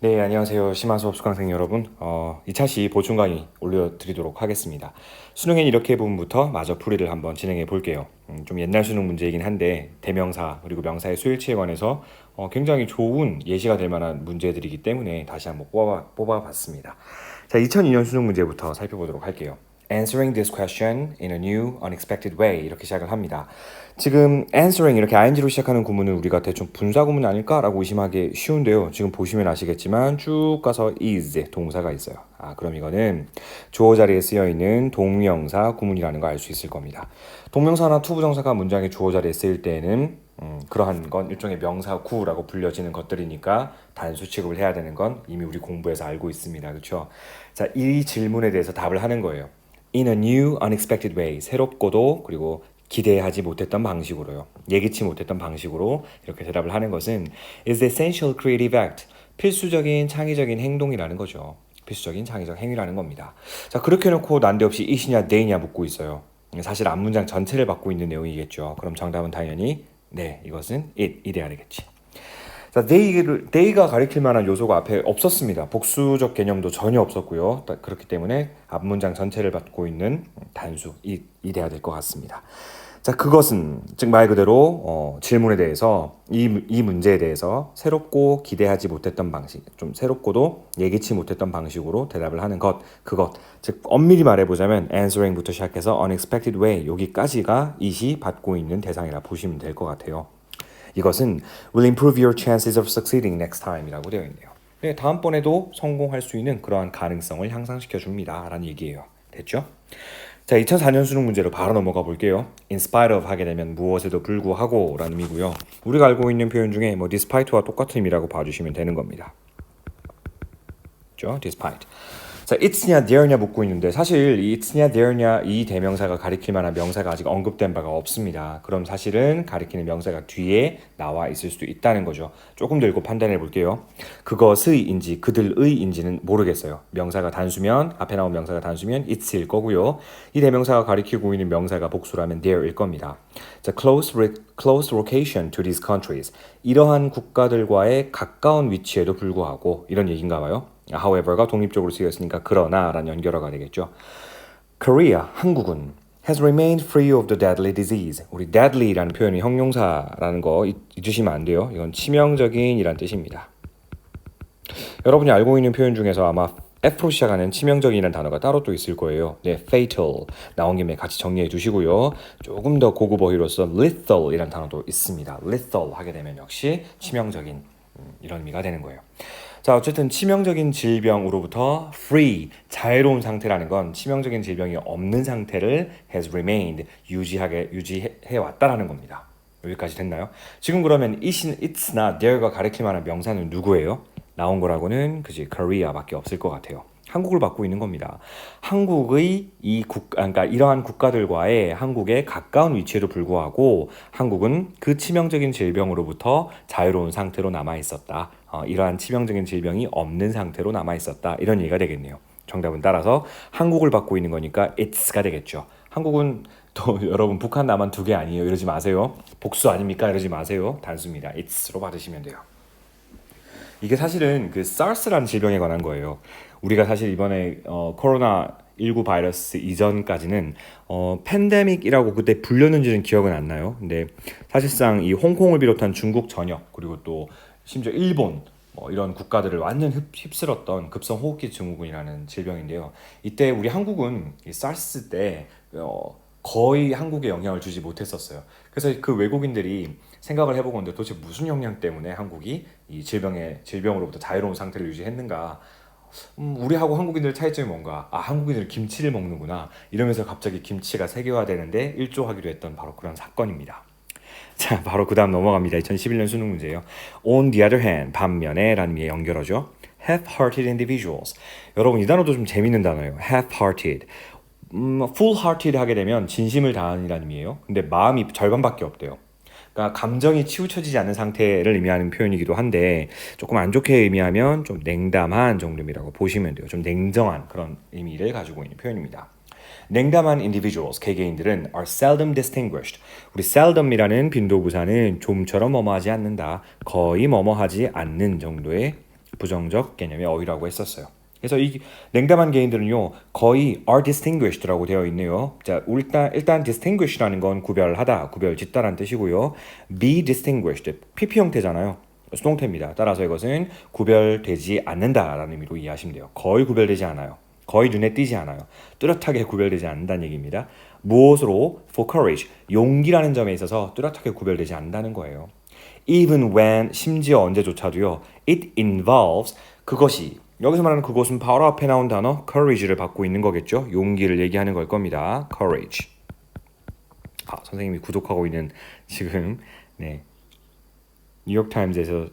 네, 안녕하세요. 심화수업 수강생 여러분. 2차 시 보충 강의 올려드리도록 하겠습니다. 수능엔 이렇게 부분부터 마저 풀이를 한번 진행해 볼게요. 좀 옛날 수능 문제이긴 한데 대명사 그리고 명사의 수일치에 관해서 굉장히 좋은 예시가 될 만한 문제들이기 때문에 다시 한번 뽑아봤습니다. 자, 2002년 수능 문제부터 살펴보도록 할게요. Answering this question in a new, unexpected way 이렇게 시작을 합니다. 지금 answering 이렇게 ing로 시작하는 구문은 우리가 대충 분사 구문 아닐까라고 의심하기 쉬운데요. 지금 보시면 아시겠지만 쭉 가서 is 동사가 있어요. 그럼 이거는 주어 자리에 쓰여 있는 동명사 구문이라는 거 알 수 있을 겁니다. 동명사나 투부정사가 문장의 주어 자리에 쓰일 때에는 그러한 건 일종의 명사구라고 불려지는 것들이니까 단수 취급을 해야 되는 건 이미 우리 공부에서 알고 있습니다. 그렇죠? 자, 이 질문에 대해서 답을 하는 거예요. In a new, unexpected way. 새롭고도 그리고 기대하지 못했던 방식으로요. 예기치 못했던 방식으로 이렇게 대답을 하는 것은 is the essential creative act. 필수적인 창의적인 행동이라는 거죠. 필수적인 창의적 행위라는 겁니다. 자, 그렇게 놓고 난데없이 it이냐 they냐 묻고 있어요. 사실 앞문장 전체를 받고 있는 내용이겠죠. 그럼 정답은 당연히 네, 이것은 it, 돼야 되겠지. 자, they가 가리킬 만한 요소가 앞에 없었습니다. 복수적 개념도 전혀 없었고요. 그렇기 때문에 앞문장 전체를 받고 있는 단수 이 돼야 될 것 같습니다. 자, 그것은 즉 말 그대로 질문에 대해서 이 문제에 대해서 새롭고 기대하지 못했던 방식, 좀 새롭고도 예기치 못했던 방식으로 대답을 하는 그것. 즉 엄밀히 말해보자면 answering부터 시작해서 unexpected way 여기까지가 it이 받고 있는 대상이라 보시면 될 것 같아요. 이것은 will improve your chances of succeeding next time이라고 되어 있네요. 네, 다음번에도 성공할 수 있는 그러한 가능성을 향상시켜 줍니다. 라는 얘기예요. 됐죠? 자, 2004년 수능 문제로 바로 넘어가 볼게요. In spite of 하게 되면 무엇에도 불구하고 라는 의미고요. 우리가 알고 있는 표현 중에 despite와 똑같은 의미라고 봐주시면 되는 겁니다. 그렇죠? despite. 자, it's냐 there냐 묻고 있는데 사실 it's냐 there냐 이 대명사가 가리킬 만한 명사가 아직 언급된 바가 없습니다. 그럼 사실은 가리키는 명사가 뒤에 나와 있을 수도 있다는 거죠. 조금 더 읽고 판단해 볼게요. 그것의인지 그들의인지는 모르겠어요. 명사가 단수면 앞에 나온 명사가 단수면 it's일 거고요. 이 대명사가 가리키고 있는 명사가 복수라면 there일 겁니다. 자, close location to these countries. 이러한 국가들과의 가까운 위치에도 불구하고 이런 얘기인가 봐요. however가 독립적으로 쓰였으니까 그러나라는 연결어가 되겠죠. Korea, 한국은 has remained free of the deadly disease. 우리 deadly라는 표현이 형용사라는 거 잊으시면 안 돼요. 이건 치명적인이란 뜻입니다. 여러분이 알고 있는 표현 중에서 아마 F로 시작하는 치명적인이라는 단어가 따로 또 있을 거예요. 네, fatal 나온 김에 같이 정리해 두시고요. 조금 더 고급 어휘로서 lethal이라는 단어도 있습니다. lethal 하게 되면 역시 치명적인 이런 의미가 되는 거예요. 자, 어쨌든 치명적인 질병으로부터 free, 자유로운 상태라는 건 치명적인 질병이 없는 상태를 has remained, 유지해 왔다라는 겁니다. 여기까지 됐나요? 지금 그러면 it's나 there가 가리킬 만한 명사는 누구예요? 나온 거라고는 그지 Korea밖에 없을 것 같아요. 한국을 받고 있는 겁니다. 한국의 그러니까 이러한 국가들과의 한국의 가까운 위치에도 불구하고 한국은 그 치명적인 질병으로부터 자유로운 상태로 남아 있었다. 이러한 치명적인 질병이 없는 상태로 남아 있었다. 이런 얘기가 되겠네요. 정답은 따라서 한국을 받고 있는 거니까 it's가 되겠죠. 한국은 또 여러분 북한 남한 두 개 아니에요. 이러지 마세요. 복수 아닙니까? 이러지 마세요. 단수입니다. it's로 받으시면 돼요. 이게 사실은 그 SARS라는 질병에 관한 거예요. 우리가 사실 이번에 코로나19 바이러스 이전까지는 팬데믹이라고 그때 불렸는지는 기억은 안 나요. 근데 사실상 이 홍콩을 비롯한 중국 전역 그리고 또 심지어 일본 이런 국가들을 완전 휩쓸었던 급성호흡기 증후군이라는 질병인데요. 이때 우리 한국은 이 SARS 때 거의 한국에 영향을 주지 못했었어요. 그래서 그 외국인들이 생각을 해보건데 도대체 무슨 영향 때문에 한국이 이 질병으로부터 자유로운 상태를 유지했는가? 우리하고 한국인들 차이점이 뭔가? 한국인들 김치를 먹는구나. 이러면서 갑자기 김치가 세계화되는데 일조하기로 했던 바로 그런 사건입니다. 자, 바로 그 다음 넘어갑니다. 2011년 수능 문제예요. On the other hand, 반면에 라는 의미의 연결어죠. Half-hearted individuals. 여러분 이 단어도 좀 재밌는 단어예요. Half-hearted. full-hearted 하게 되면 진심을 다하는이라는 의미예요. 근데 마음이 절반밖에 없대요. 그러니까 감정이 치우쳐지지 않는 상태를 의미하는 표현이기도 한데 조금 안 좋게 의미하면 좀 냉담한 정도라고 보시면 돼요. 좀 냉정한 그런 의미를 가지고 있는 표현입니다. 냉담한 individuals, 개개인들은 are seldom distinguished. 우리 seldom이라는 빈도부사는 좀처럼 뭐뭐하지 않는다. 거의 뭐뭐하지 않는 정도의 부정적 개념의 어휘라고 했었어요. 그래서 이 냉담한 개인들은요 거의 are distinguished라고 되어 있네요. 자, 일단 distinguish라는 건 구별하다, 구별짓다라는 뜻이고요. be distinguished, PP 형태잖아요. 수동태입니다. 따라서 이것은 구별되지 않는다라는 의미로 이해하시면 돼요. 거의 구별되지 않아요. 거의 눈에 띄지 않아요. 뚜렷하게 구별되지 않는다는 얘기입니다. 무엇으로? For courage, 용기라는 점에 있어서 뚜렷하게 구별되지 않는다는 거예요. Even when, 심지어 언제조차도요. It involves, 그것이, 여기서 말하는 그것은 바로 앞에 나온 단어 courage를 받고 있는 거겠죠. 용기를 얘기하는 걸 겁니다. courage. 선생님이 구독하고 있는 지금 뉴욕타임즈에서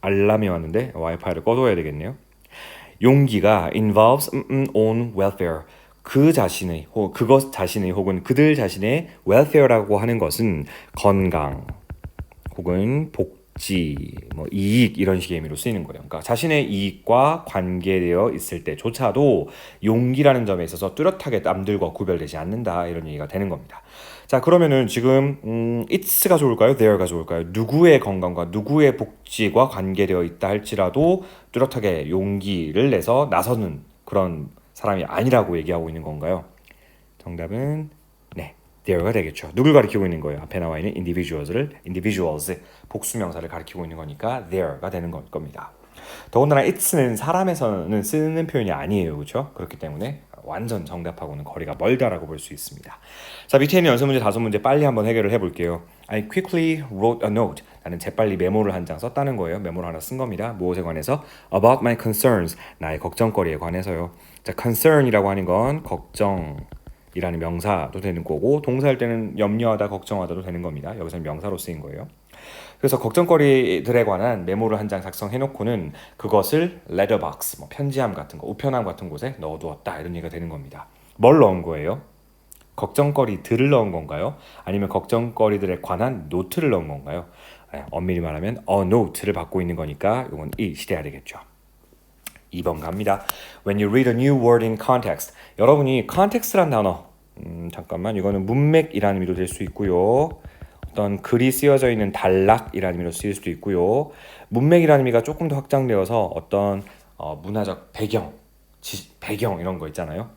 알람이 왔는데 와이파이를 꺼둬야 되겠네요. 용기가 involves own welfare, 그 자신의 그것 자신의 혹은 그들 자신의 welfare라고 하는 것은 건강 혹은 복지, 이익 이런 식의 의미로 쓰이는 거예요. 그러니까 자신의 이익과 관계되어 있을 때조차도 용기라는 점에 있어서 뚜렷하게 남들과 구별되지 않는다 이런 얘기가 되는 겁니다. 자, 그러면은 지금 it's가 좋을까요? there가 좋을까요? 누구의 건강과 누구의 복지와 관계되어 있다 할지라도 뚜렷하게 용기를 내서 나서는 그런 사람이 아니라고 얘기하고 있는 건가요? 정답은 there가 되겠죠. 누굴 가리키고 있는 거예요? 앞에 나와 있는 individuals, 복수명사를 가리키고 있는 거니까 there가 되는 겁니다. 더군다나 it's는 사람에서는 쓰는 표현이 아니에요. 그렇죠? 그렇기 때문에 완전 정답하고는 거리가 멀다라고 볼 수 있습니다. 자, 밑에 있는 연습 문제 5문제 빨리 한번 해결을 해볼게요. I quickly wrote a note. 나는 재빨리 메모를 한 장 썼다는 거예요. 메모를 하나 쓴 겁니다. 무엇에 관해서? About my concerns. 나의 걱정거리에 관해서요. 자, concern이라고 하는 건 걱정이라는 명사도 되는 거고 동사일 때는 염려하다, 걱정하다도 되는 겁니다. 여기서는 명사로 쓰인 거예요. 그래서 걱정거리들에 관한 메모를 한 장 작성해놓고는 그것을 letterbox, 편지함 같은 거, 우편함 같은 곳에 넣어두었다 이런 얘기가 되는 겁니다. 뭘 넣은 거예요? 걱정거리들을 넣은 건가요? 아니면 걱정거리들에 관한 노트를 넣은 건가요? 엄밀히 말하면 a note를 받고 있는 거니까 이건 이 시대야 되겠죠. 2번 갑니다. When you read a new word in context. 여러분이 context란 단어, 잠깐만, 이거는 문맥이라는 의미도 될 수 있고요. 어떤 글이 쓰여져 있는 단락이라는 의미로 쓰일 수도 있고요. 문맥이라는 의미가 조금 더 확장되어서 어떤 문화적 배경 이런 거 있잖아요.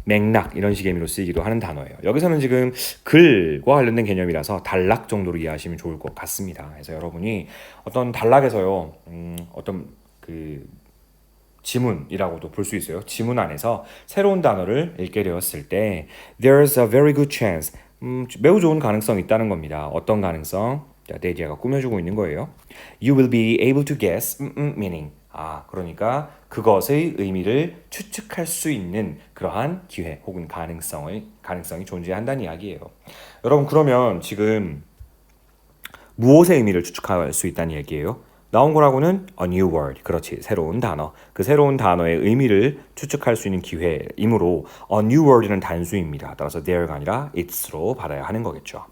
맥락 이런 식의 의미로 쓰이기도 하는 단어예요. 여기서는 지금 글과 관련된 개념이라서 단락 정도로 이해하시면 좋을 것 같습니다. 그래서 여러분이 어떤 단락에서요, 어떤 그 지문이라고도 볼 수 있어요. 지문 안에서 새로운 단어를 읽게 되었을 때 there's a very good chance, 매우 좋은 가능성이 있다는 겁니다. 어떤 가능성? 자, 데이지아가 꾸며주고 있는 거예요. You will be able to guess meaning. 그러니까 그것의 의미를 추측할 수 있는 그러한 기회 혹은 가능성이 존재한다는 이야기예요. 여러분, 그러면 지금 무엇의 의미를 추측할 수 있다는 얘기예요? 나온 거라고는 a new word, 그렇지, 새로운 단어. 그 새로운 단어의 의미를 추측할 수 있는 기회이므로 a new word는 단수입니다. 따라서 there가 아니라 it's로 받아야 하는 거겠죠.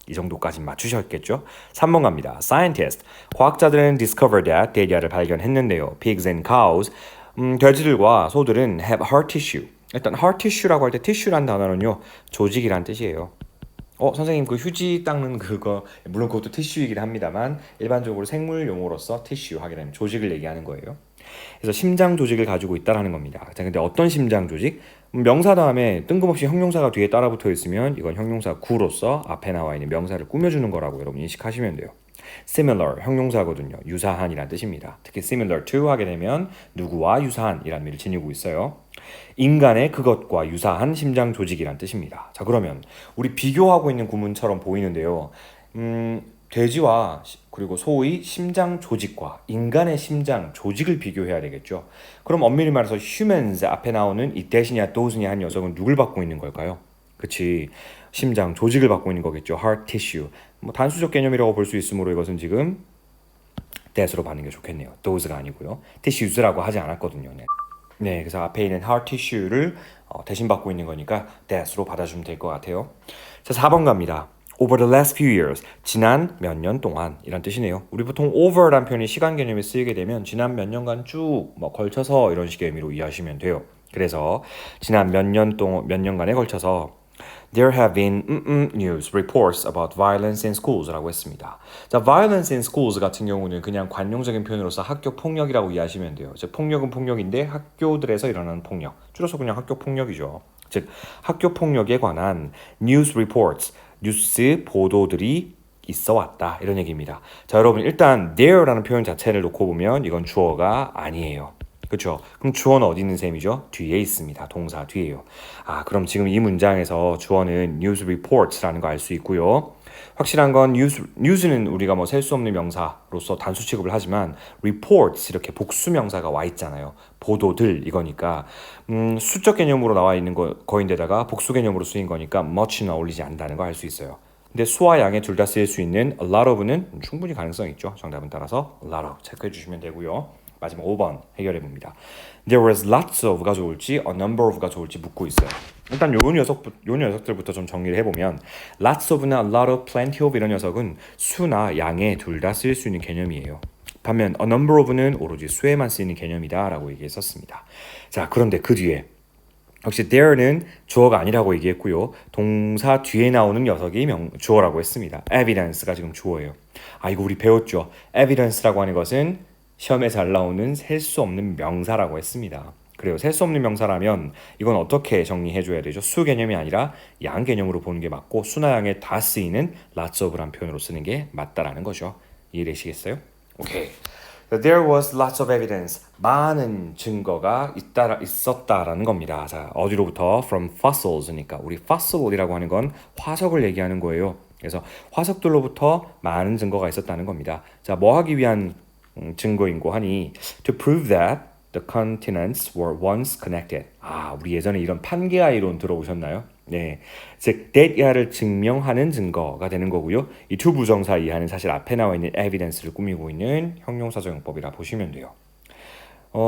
이 정도까지 맞추셨겠죠? 3번 갑니다. Scientist, 과학자들은 discovered that, 데리아를 발견했는데요. Pigs and cows, 돼지들과 소들은 have heart tissue. 일단 heart tissue라고 할 때 tissue란 단어는요, 조직이란 뜻이에요. 선생님, 그 휴지 닦는 그거, 물론 그것도 티슈이긴 합니다만 일반적으로 생물 용어로서 티슈 하게 되면 조직을 얘기하는 거예요. 그래서 심장 조직을 가지고 있다라는 겁니다. 자, 근데 어떤 심장 조직? 명사 다음에 뜬금없이 형용사가 뒤에 따라 붙어 있으면 이건 형용사 구로서 앞에 나와 있는 명사를 꾸며주는 거라고 여러분 인식하시면 돼요. similar, 형용사거든요. 유사한이라는 뜻입니다. 특히 similar to 하게 되면 누구와 유사한이라는 의미를 지니고 있어요. 인간의 그것과 유사한 심장 조직이란 뜻입니다. 자, 그러면 우리 비교하고 있는 구문처럼 보이는데요. 돼지와 그리고 소의 심장 조직과 인간의 심장 조직을 비교해야 되겠죠. 그럼 엄밀히 말해서 humans 앞에 나오는 it이냐 those냐 한 녀석은 누굴 받고 있는 걸까요? 그치, 심장 조직을 받고 있는 거겠죠. heart tissue. 단수적 개념이라고 볼 수 있으므로 이것은 지금 that으로 받는 게 좋겠네요. those가 아니고요. tissues라고 하지 않았거든요. 네, 그래서 앞에 있는 heart tissue를 대신 받고 있는 거니까 that으로 받아주면 될 것 같아요. 자, 4번 갑니다. Over the last few years, 지난 몇 년 동안 이란 뜻이네요. 우리 보통 over라는 표현이 시간 개념에 쓰이게 되면 지난 몇 년간 쭉 걸쳐서 이런 식의 의미로 이해하시면 돼요. 그래서 지난 몇 년간에 걸쳐서 There have been news reports about violence in schools 라고 했습니다. 자, violence in schools 같은 경우는 그냥 관용적인 표현으로서 학교 폭력이라고 이해하시면 돼요. 즉 폭력은 폭력인데 학교들에서 일어나는 폭력, 줄여서 그냥 학교 폭력이죠. 즉 학교 폭력에 관한 news reports, 뉴스 보도들이 있어 왔다 이런 얘기입니다. 자, 여러분 일단 there라는 표현 자체를 놓고 보면 이건 주어가 아니에요. 그렇죠? 그럼 주어는 어디 있는 셈이죠? 뒤에 있습니다. 동사 뒤에요. 아, 그럼 지금 이 문장에서 주어는 news reports라는 거 알 수 있고요. 확실한 건 news는 우리가 뭐 셀 수 없는 명사로서 단수 취급을 하지만 reports 이렇게 복수 명사가 와 있잖아요. 보도들 이거니까 수적 개념으로 나와 있는 거인데다가 복수 개념으로 쓰인 거니까 much는 어울리지 않는다는 거 알 수 있어요. 근데 수와 양에 둘 다 쓰일 수 있는 a lot of는 충분히 가능성이 있죠. 정답은 따라서 a lot of 체크해 주시면 되고요. 마지막 5번 해결해 봅니다. There was lots of가 좋을지 a number of가 좋을지 묻고 있어요. 일단 요 녀석들부터 좀 정리를 해보면 lots of나 a lot of, plenty of 이런 녀석은 수나 양에 둘 다 쓰일 수 있는 개념이에요. 반면 a number of는 오로지 수에만 쓰이는 개념이다 라고 얘기했었습니다. 자, 그런데 그 뒤에 역시 there는 주어가 아니라고 얘기했고요. 동사 뒤에 나오는 녀석이 주어라고 했습니다. evidence가 지금 주어예요. 아, 이거 우리 배웠죠. evidence라고 하는 것은 시험에 잘 나오는 셀 수 없는 명사라고 했습니다. 그래요. 셀 수 없는 명사라면 이건 어떻게 정리해 줘야 되죠? 수 개념이 아니라 양 개념으로 보는 게 맞고 수나 양에 다 쓰이는 lots of란 표현으로 쓰는 게 맞다라는 거죠. 이해되시겠어요? 오케이. There was lots of evidence. 많은 증거가 있었다라는 겁니다. 자, 어디로부터? From fossils니까 우리 fossil이라고 하는 건 화석을 얘기하는 거예요. 그래서 화석들로부터 많은 증거가 있었다는 겁니다. 자, 뭐 하기 위한 증거인고 하니 to prove that the continents were once connected. 아, 우리 예전에 이런 판게아 이론 들어보셨나요? 네, 즉 that 이하를 증명하는 증거가 되는 거고요. 이 두 부정사 이하는 사실 앞에 나와 있는 evidence를 꾸미고 있는 형용사적용법이라 보시면 돼요.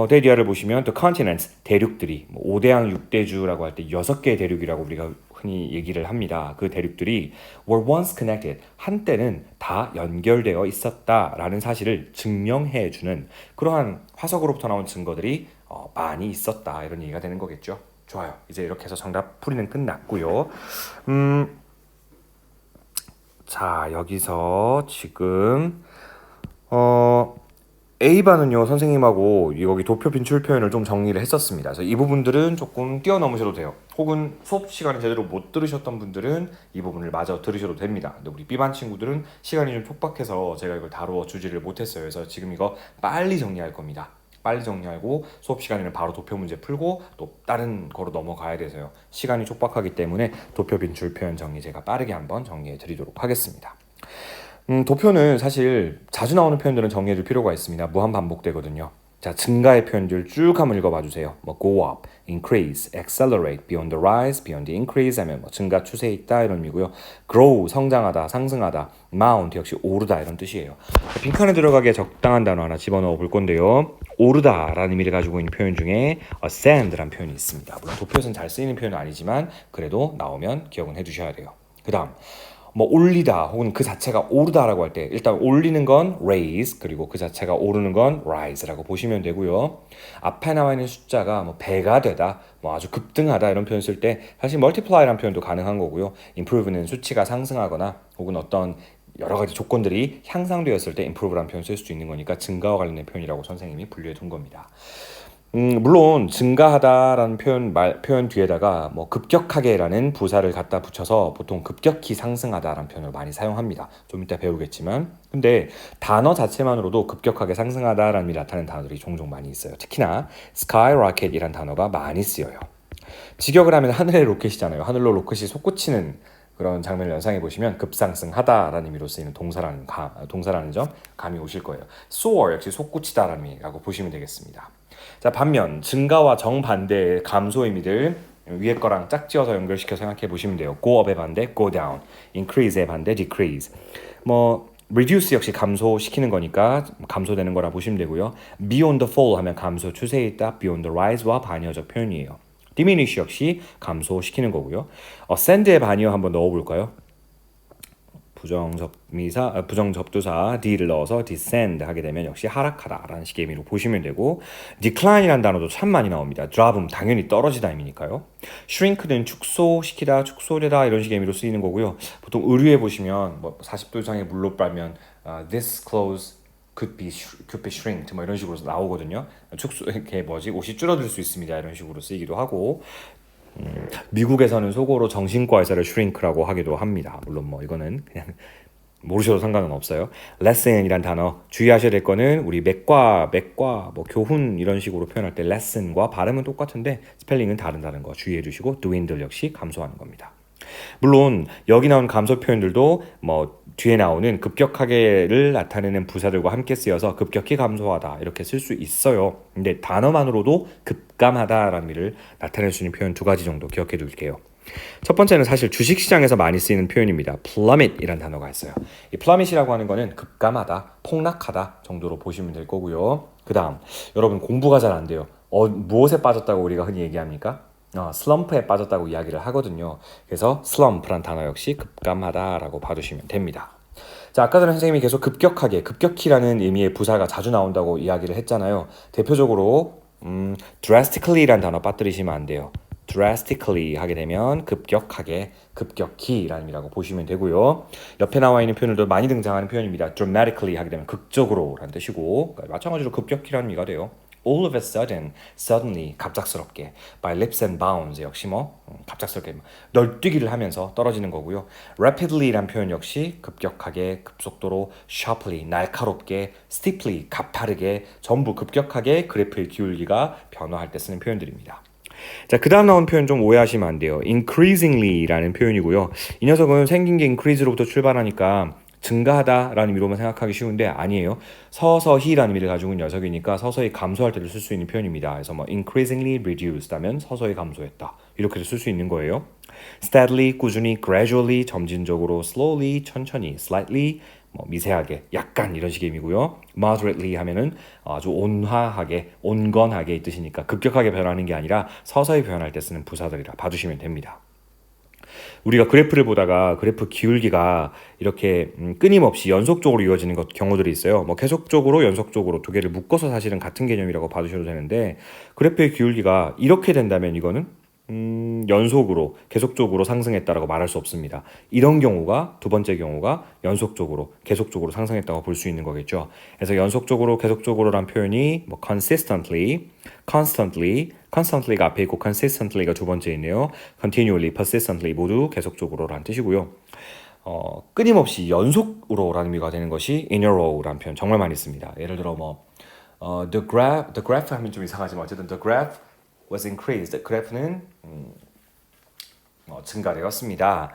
that 이하를 보시면 the continents 대륙들이 뭐 5대양 6대주라고 할 때 6개의 대륙이라고 우리가 흔히 얘기를 합니다. 그 대륙들이 were once connected 한때는 다 연결되어 있었다라는 사실을 증명해 주는 그러한 화석으로부터 나온 증거들이 많이 있었다 이런 얘기가 되는 거겠죠. 좋아요. 이제 이렇게 해서 정답 풀이는 끝났고요. 자, 여기서 지금 A반은요 선생님하고 여기 도표 빈출 표현을 좀 정리를 했었습니다. 그래서 이 부분들은 조금 뛰어넘으셔도 돼요. 혹은 수업 시간에 제대로 못 들으셨던 분들은 이 부분을 마저 들으셔도 됩니다. 근데 우리 B반 친구들은 시간이 좀 촉박해서 제가 이걸 다루어 주지를 못했어요. 그래서 지금 이거 빨리 정리할 겁니다. 빨리 정리하고 수업 시간에는 바로 도표 문제 풀고 또 다른 거로 넘어가야 돼서요. 시간이 촉박하기 때문에 도표 빈출 표현 정리 제가 빠르게 한번 정리해 드리도록 하겠습니다. 도표는 사실 자주 나오는 표현들은 정리해 줄 필요가 있습니다. 무한 반복되거든요. 자, 증가의 표현들 쭉 한번 읽어봐 주세요. 뭐 go up, increase, accelerate, beyond the rise, beyond the increase 하면 뭐 증가 추세에 있다 이런 의미고요. grow, 성장하다, 상승하다, mount 역시 오르다 이런 뜻이에요. 빈칸에 들어가기에 적당한 단어 하나 집어넣어 볼 건데요. 오르다라는 의미를 가지고 있는 표현 중에 ascend라는 표현이 있습니다. 물론 도표에서는 잘 쓰이는 표현은 아니지만 그래도 나오면 기억은 해두셔야 돼요. 그 다음 뭐 올리다 혹은 그 자체가 오르다라고 할 때 일단 올리는 건 raise 그리고 그 자체가 오르는 건 rise라고 보시면 되고요. 앞에 나와 있는 숫자가 뭐 배가 되다, 뭐 아주 급등하다 이런 표현 쓸 때 사실 multiply라는 표현도 가능한 거고요. improve는 수치가 상승하거나 혹은 어떤 여러 가지 조건들이 향상되었을 때 improve라는 표현 쓸 수 있는 거니까 증가와 관련된 표현이라고 선생님이 분류해 둔 겁니다. 물론 증가하다라는 표현 뒤에다가 뭐 급격하게라는 부사를 갖다 붙여서 보통 급격히 상승하다라는 표현을 많이 사용합니다. 좀 이따 배우겠지만 근데 단어 자체만으로도 급격하게 상승하다라는 의미 나타내는 단어들이 종종 많이 있어요. 특히나 skyrocket이라는 단어가 많이 쓰여요. 직역을 하면 하늘의 로켓이잖아요. 하늘로 로켓이 솟구치는 그런 장면을 연상해 보시면 급상승하다라는 의미로 쓰이는 동사라는 점 감이 오실 거예요. soar 역시 솟구치다라는 의미라고 보시면 되겠습니다. 자, 반면 증가와 정반대의 감소 의미들 위에 거랑 짝지어서 연결시켜 생각해 보시면 돼요. go up의 반대 go down, increase의 반대 decrease. 뭐 reduce 역시 감소시키는 거니까 감소되는 거라 보시면 되고요. beyond the fall 하면 감소 추세에 있다. beyond the rise와 반의어적 표현이에요. diminish 역시 감소시키는 거고요. ascend의 반의어 한번 넣어볼까요? 부정접두사 d를 넣어서 descend 하게 되면 역시 하락하다라는 식의 의미로 보시면 되고 decline이라는 단어도 참 많이 나옵니다. drop은 당연히 떨어지다 의미니까요. shrink는 축소시키다, 축소되다 이런 식의 의미로 쓰이는 거고요. 보통 의류에 보시면 뭐 40도 이상의 물로 빨면 this clothes could be shrinked 뭐 이런 식으로 나오거든요. 축소 이렇게 옷이 줄어들 수 있습니다. 이런 식으로 쓰이기도 하고 미국에서는 속어로 정신과 의사를 shrink라고 하기도 합니다. 물론 뭐 이거는 그냥 모르셔도 상관은 없어요. lesson이란 단어 주의하셔야 될 거는 우리 맥과 뭐 교훈 이런 식으로 표현할 때 lesson과 발음은 똑같은데 스펠링은 다른 거 주의해 주시고 dwindle 역시 감소하는 겁니다. 물론 여기 나온 감소 표현들도 뭐 뒤에 나오는 급격하게를 나타내는 부사들과 함께 쓰여서 급격히 감소하다 이렇게 쓸 수 있어요. 근데 단어만으로도 급감하다라는 의미를 나타낼 수 있는 표현 두 가지 정도 기억해 둘게요. 첫 번째는 사실 주식시장에서 많이 쓰이는 표현입니다. plummet이라는 단어가 있어요. 이 plummet이라고 하는 거는 급감하다, 폭락하다 정도로 보시면 될 거고요. 그 다음 여러분 공부가 잘 안 돼요. 무엇에 빠졌다고 우리가 흔히 얘기합니까? 슬럼프에 빠졌다고 이야기를 하거든요. 그래서 슬럼프란 단어 역시 급감하다라고 봐두시면 됩니다. 자, 아까 전에 선생님이 계속 급격히라는 의미의 부사가 자주 나온다고 이야기를 했잖아요. 대표적으로 drastically란 단어 빠뜨리시면 안 돼요. drastically 하게 되면 급격하게, 급격히라는 의미라고 보시면 되고요. 옆에 나와 있는 표현들도 많이 등장하는 표현입니다. dramatically 하게 되면 극적으로라는 뜻이고 마찬가지로 급격히라는 의미가 돼요. all of a sudden, suddenly, 갑작스럽게, by leaps and bounds 역시 갑작스럽게 널뛰기를 하면서 떨어지는 거고요. rapidly란 표현 역시 급격하게, 급속도로, sharply, 날카롭게, steeply, 가파르게 전부 급격하게 그래프의 기울기가 변화할 때 쓰는 표현들입니다. 자, 그 다음 나온 표현 좀 오해하시면 안 돼요. increasingly라는 표현이고요. 이 녀석은 생긴 게 increase로부터 출발하니까 증가하다라는 의미로만 생각하기 쉬운데 아니에요. 서서히라는 의미를 가지고 있는 녀석이니까 서서히 감소할 때도 쓸 수 있는 표현입니다. 그래서 뭐 increasingly reduced 하면 서서히 감소했다. 이렇게도 쓸 수 있는 거예요. steadily, 꾸준히, gradually, 점진적으로, slowly, 천천히, slightly, 미세하게, 약간 이런 식의 의미고요. moderately 하면은 아주 온화하게, 온건하게 이 뜻이니까 급격하게 변하는 게 아니라 서서히 변할 때 쓰는 부사들이라 봐주시면 됩니다. 우리가 그래프를 보다가 그래프 기울기가 이렇게 끊임없이 연속적으로 이어지는 경우들이 있어요. 계속적으로 연속적으로 두 개를 묶어서 사실은 같은 개념이라고 봐주셔도 되는데 그래프의 기울기가 이렇게 된다면 이거는 연속으로 계속적으로 상승했다라고 말할 수 없습니다. 이런 경우가 두 번째 경우가 연속적으로 계속적으로 상승했다고 볼 수 있는 거겠죠. 그래서 연속적으로 계속적으로란 표현이 constantly가 앞에 있고 consistently가 두 번째 있네요. continually, persistently 모두 계속적으로란 뜻이고요. 끊임없이 연속으로라는 의미가 되는 것이 in a row라는 표현 정말 많이 씁니다. 예를 들어 the graph 하면 좀 이상하지만 어쨌든 the graph was increased. 그래프는 증가되었습니다.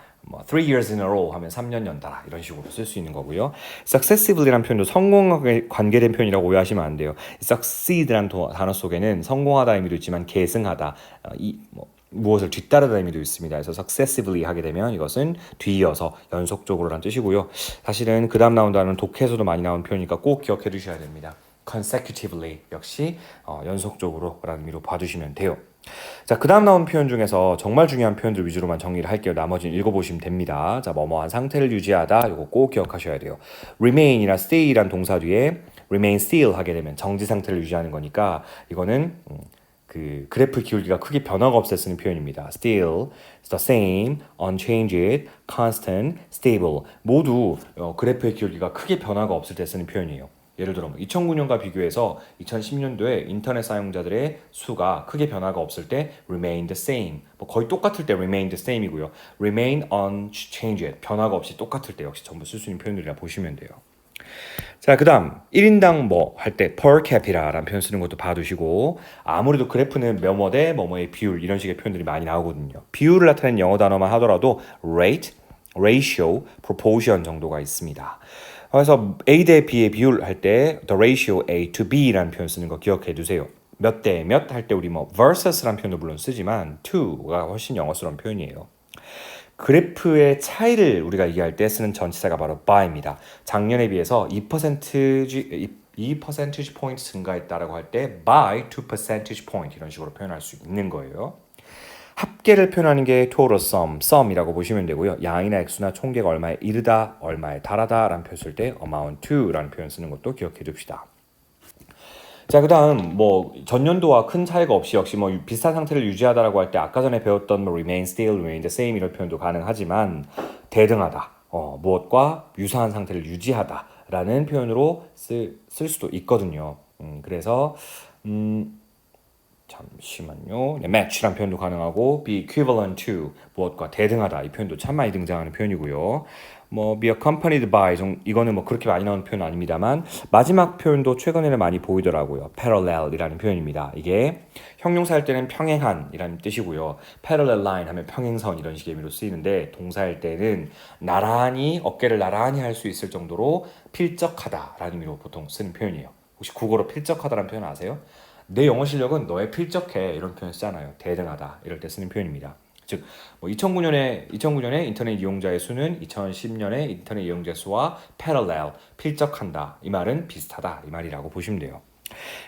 3 years in a row 하면 3년 연달아 이런 식으로 쓸 수 있는 거고요. successively라는 표현도 성공하게 관계된 표현이라고 오해하시면 안 돼요. succeed라는 단어 속에는 성공하다 의미도 있지만 계승하다, 무엇을 뒤따르다 의미도 있습니다. 그래서 successively 하게 되면 이것은 뒤이어서 연속적으로라는 뜻이고요. 사실은 그 다음 나온다는 독해에서도 많이 나온 표현이니까 꼭 기억해 두셔야 됩니다. consecutively 역시 연속적으로라는 의미로 봐주시면 돼요. 자, 그 다음 나온 표현 중에서 정말 중요한 표현들 위주로만 정리를 할게요. 나머지는 읽어보시면 됩니다. 자, 뭐뭐한 상태를 유지하다 이거 꼭 기억하셔야 돼요. remain이나 stay란 동사 뒤에 remain still 하게 되면 정지 상태를 유지하는 거니까 이거는 그 그래프 기울기가 크게 변화가 없을 때 쓰는 표현입니다. still, the same, unchanged, constant, stable 모두 그래프의 기울기가 크게 변화가 없을 때 쓰는 표현이에요. 예를 들어 2009년과 비교해서 2010년도에 인터넷 사용자들의 수가 크게 변화가 없을 때 remain the same, 거의 똑같을 때 remain the same이고요. remain unchanged, 변화가 없이 똑같을 때 역시 전부 쓸 수 있는 표현들이라 보시면 돼요. 자, 그 다음 1인당 할 때 per capita라는 표현 쓰는 것도 봐두시고 아무래도 그래프는 뭐뭐 대 뭐뭐의 비율 이런 식의 표현들이 많이 나오거든요. 비율을 나타내는 영어 단어만 하더라도 rate, ratio, proportion 정도가 있습니다. 그래서 A 대 B의 비율 할 때 the ratio A to B라는 표현 쓰는 거 기억해 두세요. 몇 대 몇 할 때 우리 versus라는 표현도 물론 쓰지만 to가 훨씬 영어스러운 표현이에요. 그래프의 차이를 우리가 얘기할 때 쓰는 전치사가 바로 by입니다. 작년에 비해서 2 percentage point 증가했다라고 할 때 by 2 percentage point 이런 식으로 표현할 수 있는 거예요. 합계를 표현하는 게 total sum이라고 보시면 되고요. 양이나 액수나 총계가 얼마에 이르다, 얼마에 달하다 라는 표현 쓸 때 amount to라는 표현 쓰는 것도 기억해 둡시다. 자, 그다음 뭐 전년도와 큰 차이가 없이 역시 뭐 비슷한 상태를 유지하다라고 할 때 아까 전에 배웠던 뭐 remain still, remain the same 이런 표현도 가능하지만 대등하다, 무엇과 유사한 상태를 유지하다라는 표현으로 쓸 수도 있거든요. 그래서 잠시만요. 네, match란 표현도 가능하고 be equivalent to 무엇과 대등하다 이 표현도 참 많이 등장하는 표현이고요. 뭐 be accompanied by 이거는 뭐 그렇게 많이 나오는 표현은 아닙니다만 마지막 표현도 최근에는 많이 보이더라고요. parallel이라는 표현입니다. 이게 형용사일 때는 평행한이라는 뜻이고요. parallel line 하면 평행선 이런 식의 의미로 쓰이는데 동사일 때는 나란히 어깨를 나란히 할 수 있을 정도로 필적하다라는 의미로 보통 쓰는 표현이에요. 혹시 국어로 필적하다라는 표현 아세요? 내 영어 실력은 너에 필적해 이런 표현 쓰잖아요. 대등하다 이럴 때 쓰는 표현입니다. 즉, 뭐 2009년에 인터넷 이용자의 수는 2010년에 인터넷 이용자 수와 parallel 필적한다 이 말은 비슷하다 이 말이라고 보시면 돼요.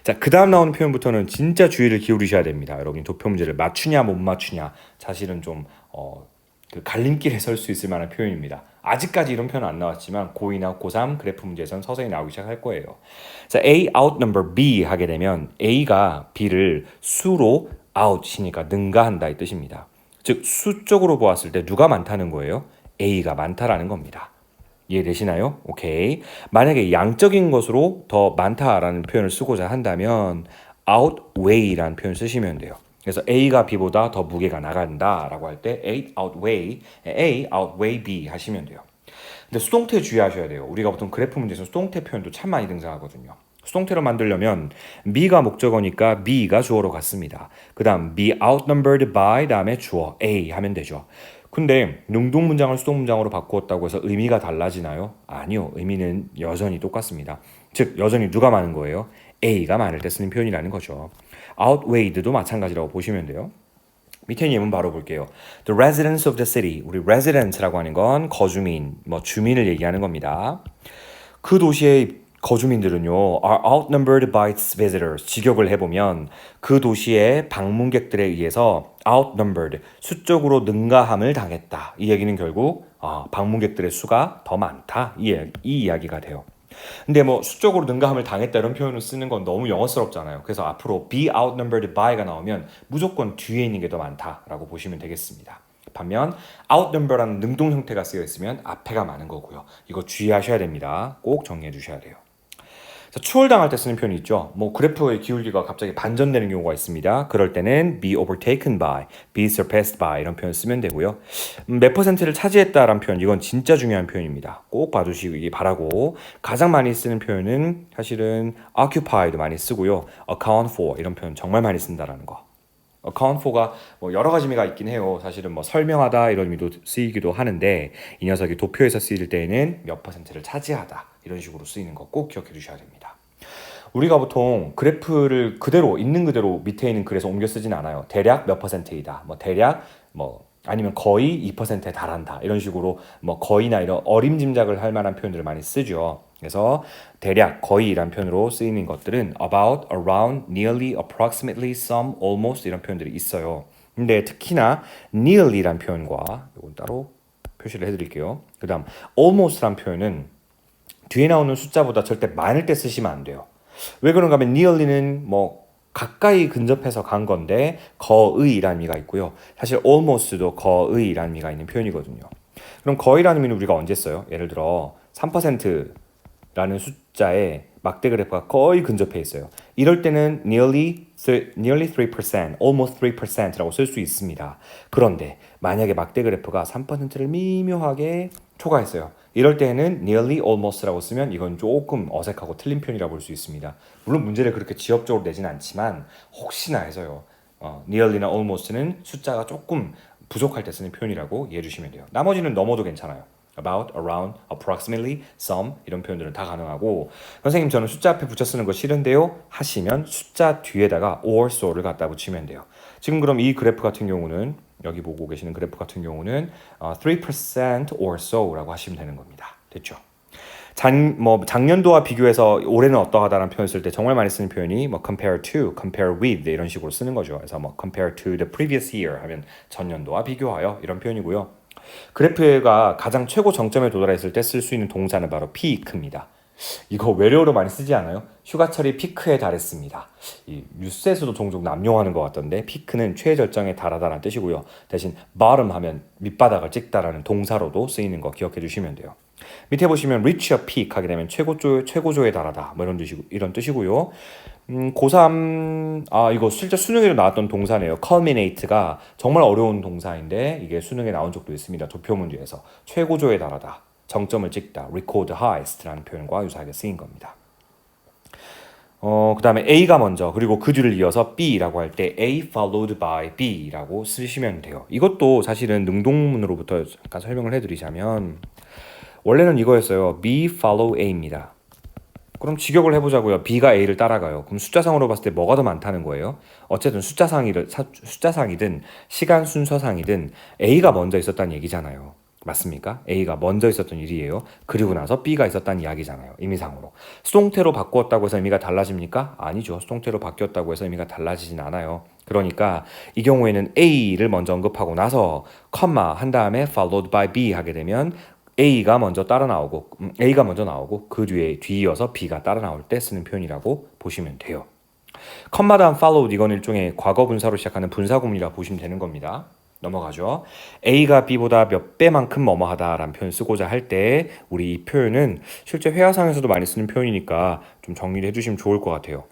자, 그 다음 나오는 표현부터는 진짜 주의를 기울이셔야 됩니다. 여러분이 도표 문제를 맞추냐 못 맞추냐 사실은 좀 그 갈림길에 설 수 있을 만한 표현입니다. 아직까지 이런 표현 안 나왔지만 고2나 고3 그래프 문제에선 서서히 나오기 시작할 거예요. 자, A outnumber B 하게 되면 A가 B를 수로 out이니까 능가한다 이 뜻입니다. 즉 수적으로 보았을 때 누가 많다는 거예요? A가 많다라는 겁니다. 이해되시나요? 오케이. 만약에 양적인 것으로 더 많다라는 표현을 쓰고자 한다면 outweigh라는 표현 쓰시면 돼요. 그래서 A가 B보다 더 무게가 나간다라고 할 때 A outweigh B 하시면 돼요. 근데 수동태 주의하셔야 돼요. 우리가 보통 그래프 문제에서 수동태 표현도 참 많이 등장하거든요. 수동태로 만들려면 B가 목적어니까 B가 주어로 갔습니다. 그 다음 be outnumbered by 다음에 주어 A 하면 되죠. 근데 능동 문장을 수동 문장으로 바꾸었다고 해서 의미가 달라지나요? 아니요. 의미는 여전히 똑같습니다. 즉 여전히 누가 많은 거예요? A가 많을 때 쓰는 표현이라는 거죠. outweighd도 마찬가지라고 보시면 돼요. 밑에 예문 바로 볼게요. The residents of the city. 우리 resident라고 하는 건 거주민, 뭐 주민을 얘기하는 겁니다. 그 도시의 거주민들은요, are outnumbered by its visitors. 직역을 해보면 그 도시의 방문객들에 의해서 outnumbered, 수적으로 능가함을 당했다. 이 얘기는 결국 방문객들의 수가 더 많다. 이 이야기가 돼요. 근데 뭐 수적으로 능가함을 당했다 이런 표현을 쓰는 건 너무 영어스럽잖아요. 그래서 앞으로 be outnumbered by가 나오면 무조건 뒤에 있는 게 더 많다라고 보시면 되겠습니다. 반면 outnumber라는 능동 형태가 쓰여 있으면 앞에가 많은 거고요. 이거 주의하셔야 됩니다. 꼭 정리해 주셔야 돼요. 자, 추월당할 때 쓰는 표현이 있죠. 뭐 그래프의 기울기가 갑자기 반전되는 경우가 있습니다. 그럴 때는 be overtaken by, be surpassed by 이런 표현 쓰면 되고요. 몇 퍼센트를 차지했다라는 표현, 이건 진짜 중요한 표현입니다. 꼭 봐두시기 바라고 가장 많이 쓰는 표현은 사실은 occupied 많이 쓰고요. account for 이런 표현 정말 많이 쓴다라는 거. account for가 뭐 여러 가지 의미가 있긴 해요. 사실은 뭐 설명하다 이런 의미도 쓰이기도 하는데 이 녀석이 도표에서 쓰일 때에는 몇 퍼센트를 차지하다 이런 식으로 쓰이는 거 꼭 기억해 두셔야 됩니다. 우리가 보통 그래프를 그대로 있는 그대로 밑에 있는 글에서 옮겨 쓰진 않아요. 대략 몇 퍼센트이다. 뭐 대략 뭐 아니면 거의 2%에 달한다. 이런 식으로 뭐 거의나 이런 어림짐작을 할 만한 표현들을 많이 쓰죠. 그래서 대략 거의라는 표현으로 쓰이는 것들은 about, around, nearly, approximately, some, almost 이런 표현들이 있어요. 근데 특히나 nearly란 표현과 이건 따로 표시를 해드릴게요. 그 다음 almost란 표현은 뒤에 나오는 숫자보다 절대 많을 때 쓰시면 안 돼요. 왜 그런가 하면 nearly는 뭐 가까이 근접해서 간 건데 거의라는 의미가 있고요. 사실 almost도 거의라는 의미가 있는 표현이거든요. 그럼 거의라는 의미는 우리가 언제 써요? 예를 들어 3%라는 숫자에 막대 그래프가 거의 근접해 있어요. 이럴 때는 nearly 3%, almost 3%라고 쓸 수 있습니다. 그런데 만약에 막대 그래프가 3%를 미묘하게 초과했어요. 이럴 때는 nearly almost라고 쓰면 이건 조금 어색하고 틀린 표현이라고 볼 수 있습니다. 물론 문제를 그렇게 지엽적으로 내진 않지만 혹시나 해서요. nearly나 almost는 숫자가 조금 부족할 때 쓰는 표현이라고 이해해 주시면 돼요. 나머지는 넘어도 괜찮아요. about, around, approximately, some 이런 표현들은 다 가능하고 선생님 저는 숫자 앞에 붙여 쓰는 거 싫은데요 하시면 숫자 뒤에다가 or so를 갖다 붙이면 돼요. 지금 그럼 이 그래프 같은 경우는 여기 보고 계시는 그래프 같은 경우는 3% or so라고 하시면 되는 겁니다. 됐죠? 작년도와 비교해서 올해는 어떠하다라는 표현을 쓸 때 정말 많이 쓰는 표현이 뭐 compare to, compare with 이런 식으로 쓰는 거죠. 그래서 뭐 compare to the previous year 하면 전년도와 비교하여 이런 표현이고요. 그래프가 가장 최고 정점에 도달했을 때 쓸 수 있는 동사는 바로 peak입니다. 이거 외래어로 많이 쓰지 않아요? 휴가철이 피크에 달했습니다. 이 뉴스에서도 종종 남용하는 것 같던데 피크는 최절정에 달하다라는 뜻이고요. 대신 bottom 하면 밑바닥을 찍다라는 동사로도 쓰이는 거 기억해 주시면 돼요. 밑에 보시면 reach a peak 하게 되면 최고조에 달하다 뭐 이런 뜻이고요. 고3 이거 실제 수능에도 나왔던 동사네요. culminate가 정말 어려운 동사인데 이게 수능에 나온 적도 있습니다. 도표문제에서 최고조에 달하다. 정점을 찍다, record highest라는 표현과 유사하게 쓰인 겁니다. 그 다음에 A가 먼저 그리고 그 뒤를 이어서 B라고 할 때 A followed by B라고 쓰시면 돼요. 이것도 사실은 능동문으로부터 잠깐 설명을 해드리자면 원래는 이거였어요. B follow A입니다. 그럼 직역을 해보자고요. B가 A를 따라가요. 그럼 숫자상으로 봤을 때 뭐가 더 많다는 거예요? 어쨌든 숫자상이든 시간 순서상이든 A가 먼저 있었다는 얘기잖아요. 맞습니까? A가 먼저 있었던 일이에요. 그리고 나서 B가 있었다는 이야기잖아요. 의미상으로. 수동태로 바꾸었다고 해서 의미가 달라집니까? 아니죠. 수동태로 바뀌었다고 해서 의미가 달라지진 않아요. 그러니까 이 경우에는 A를 먼저 언급하고 나서 컴마 한 다음에 followed by B 하게 되면 A가 먼저 나오고 그 뒤이어서 B가 따라 나올 때 쓰는 표현이라고 보시면 돼요. 컴마 다음 followed 이건 일종의 과거 분사로 시작하는 분사구문이라 보시면 되는 겁니다. 넘어가죠. A가 B보다 몇 배만큼 뭐뭐하다라는 표현 쓰고자 할 때 우리 이 표현은 실제 회화상에서도 많이 쓰는 표현이니까 좀 정리를 해주시면 좋을 것 같아요.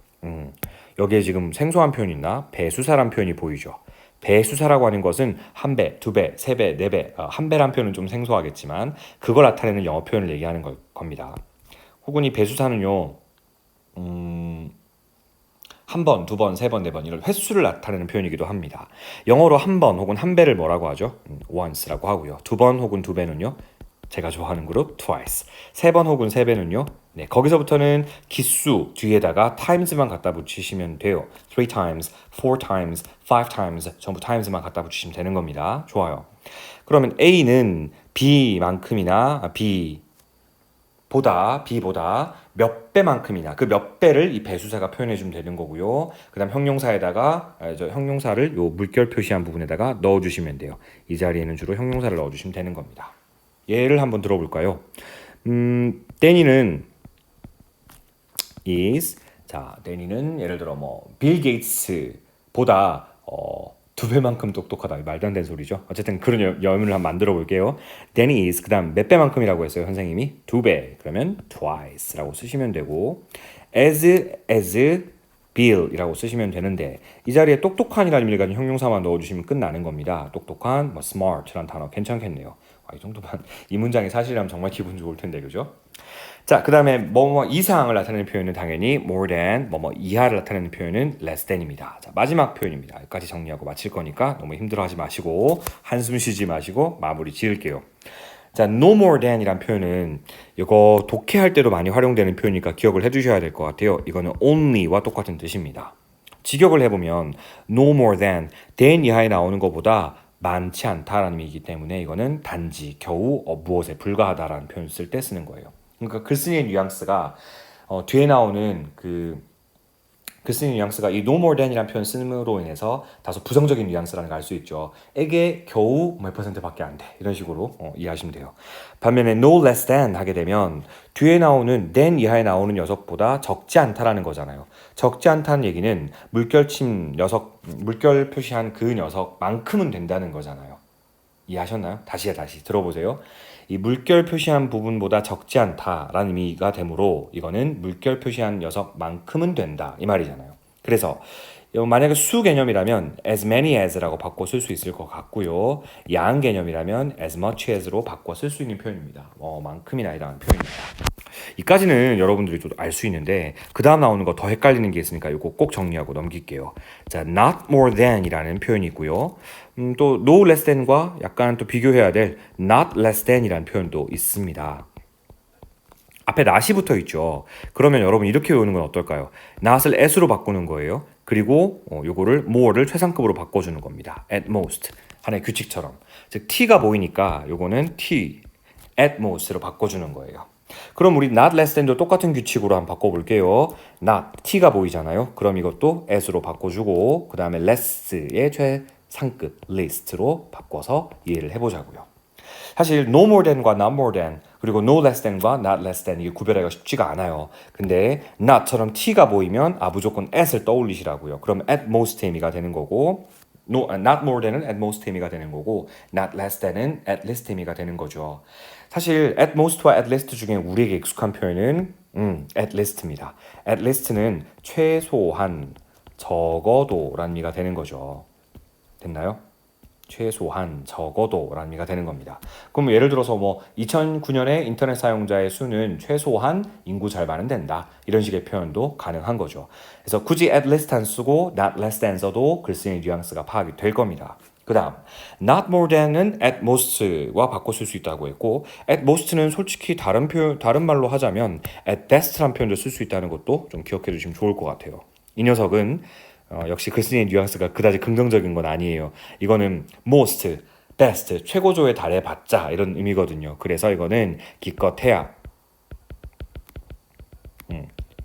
여기에 지금 생소한 표현 있나? 배수사란 표현이 보이죠. 배수사라고 하는 것은 한 배, 두 배, 세 배, 네 배, 한 배란 표현은 좀 생소하겠지만 그걸 나타내는 영어 표현을 얘기하는 겁니다. 혹은 이 배수사는요. 한 번, 두 번, 세 번, 네 번 이런 횟수를 나타내는 표현이기도 합니다. 영어로 한 번 혹은 한 배를 뭐라고 하죠? once라고 하고요. 두 번 혹은 두 배는요. 제가 좋아하는 그룹 twice. 세 번 혹은 세 배는요. 네, 거기서부터는 기수 뒤에다가 times만 갖다 붙이시면 돼요. 3 times, 4 times, 5 times 전부 times만 갖다 붙이시면 되는 겁니다. 좋아요. 그러면 A는 B만큼이나 B보다 몇 배만큼이나 그 몇 배를 이 배수사가 표현해 주면 되는 거고요. 그다음 형용사를 요 물결 표시한 부분에다가 넣어 주시면 돼요. 이 자리에는 주로 형용사를 넣어 주시면 되는 겁니다. 예를 한번 들어볼까요? 데니는 데니는 예를 들어 빌 게이츠보다 두 배만큼 똑똑하다. 말도 안 되는 소리죠. 어쨌든 그런 여문을 한번 만들어 볼게요. Danny is 그다음 몇 배만큼이라고 했어요, 선생님이? 두 배. 그러면 twice라고 쓰시면 되고 as Bill이라고 쓰시면 되는데 이 자리에 똑똑한이라는 의미를 가진 형용사만 넣어주시면 끝나는 겁니다. 똑똑한, smart라는 단어 괜찮겠네요. 이 정도만 이 문장이 사실이라면 정말 기분 좋을 텐데 그죠? 자, 그 다음에 뭐뭐 이상을 나타내는 표현은 당연히 more than, 뭐뭐 이하를 나타내는 표현은 less than입니다. 자, 마지막 표현입니다. 여기까지 정리하고 마칠 거니까 너무 힘들어하지 마시고 한숨 쉬지 마시고 마무리 지을게요. 자, no more than이란 표현은 이거 독해할 때도 많이 활용되는 표현이니까 기억을 해주셔야 될 것 같아요. 이거는 only와 똑같은 뜻입니다. 직역을 해보면 no more than 이하에 나오는 것보다 많지 않다라는 의미이기 때문에 이거는 단지 겨우 무엇에 불과하다라는 표현을 쓸 때 쓰는 거예요. 그러니까 글쓴이의 뉘앙스가 뒤에 나오는 글쓴이 뉘앙스가 이 no more than이라는 표현 쓰므로 인해서 다소 부정적인 뉘앙스라는 걸 알 수 있죠. 에게 겨우 몇 %밖에 안 돼. 이런 식으로 이해하시면 돼요. 반면에 no less than 하게 되면 뒤에 나오는 than 이하에 나오는 녀석보다 적지 않다라는 거잖아요. 적지 않다는 얘기는 물결 표시한 그 녀석만큼은 된다는 거잖아요. 이해하셨나요? 다시 들어보세요. 이 물결 표시한 부분보다 적지 않다라는 의미가 되므로 이거는 물결 표시한 녀석만큼은 된다 이 말이잖아요. 그래서 만약에 수 개념이라면 as many as라고 바꿔 쓸 수 있을 것 같고요. 양 개념이라면 as much as로 바꿔 쓸 수 있는 표현입니다. 만큼이나 해당하는 표현입니다. 이까지는 여러분들이 좀 알 수 있는데 그 다음 나오는 거 더 헷갈리는 게 있으니까 이거 꼭 정리하고 넘길게요. 자, not more than 이라는 표현이 있고요. 또 no less than과 약간 또 비교해야 될 not less than 이라는 표현도 있습니다. 앞에 not이 붙어 있죠. 그러면 여러분 이렇게 외우는 건 어떨까요? not을 at으로 바꾸는 거예요. 그리고 요거를 more를 최상급으로 바꿔주는 겁니다. at most. 하나의 규칙처럼. 즉 t가 보이니까 요거는 t, at most로 바꿔주는 거예요. 그럼 우리 not less than도 똑같은 규칙으로 한번 바꿔볼게요. not, t가 보이잖아요. 그럼 이것도 as로 바꿔주고 그 다음에 less의 최상급 list로 바꿔서 이해를 해보자고요. 사실 no more than과 not more than 그리고 no less than과 not less than 이게 구별하기가 쉽지가 않아요. 근데 not처럼 t가 보이면 무조건 at을 떠올리시라고요. 그럼 at most 의미가 되는 거고 not more than은 at most 의미가 되는 거고 not less than은 at least 의미가 되는 거죠. 사실 at most와 at least 중에 우리에게 익숙한 표현은 at least입니다. at least는 최소한, 적어도라는 의미가 되는 거죠. 됐나요? 최소한, 적어도라는 의미가 되는 겁니다. 그럼 예를 들어서 2009년에 인터넷 사용자의 수는 최소한 인구 절반은 된다. 이런 식의 표현도 가능한 거죠. 그래서 굳이 at least 안 쓰고 not less than 써도 글쓰기 뉘앙스가 파악이 될 겁니다. 그 다음 not more than은 at most와 바꿔 쓸 수 있다고 했고 at most는 솔직히 다른 말로 하자면 at best란 표현도 쓸 수 있다는 것도 좀 기억해 두시면 좋을 것 같아요. 이 녀석은 역시 글쓰기의 뉘앙스가 그다지 긍정적인 건 아니에요. 이거는 most, best, 최고조에 달해봤자 이런 의미거든요. 그래서 이거는 기껏해야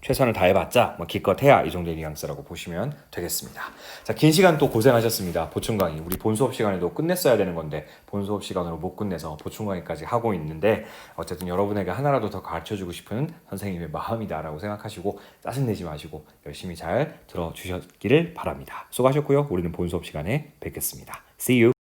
최선을 다해봤자 기껏해야 이 정도의 뉘앙스라고 보시면 되겠습니다. 자, 긴 시간 또 고생하셨습니다. 보충 강의 우리 본 수업 시간에도 끝냈어야 되는 건데 본 수업 시간으로 못 끝내서 보충 강의까지 하고 있는데 어쨌든 여러분에게 하나라도 더 가르쳐주고 싶은 선생님의 마음이다라고 생각하시고 짜증내지 마시고 열심히 잘 들어주셨기를 바랍니다. 수고하셨고요. 우리는 본 수업 시간에 뵙겠습니다. See you.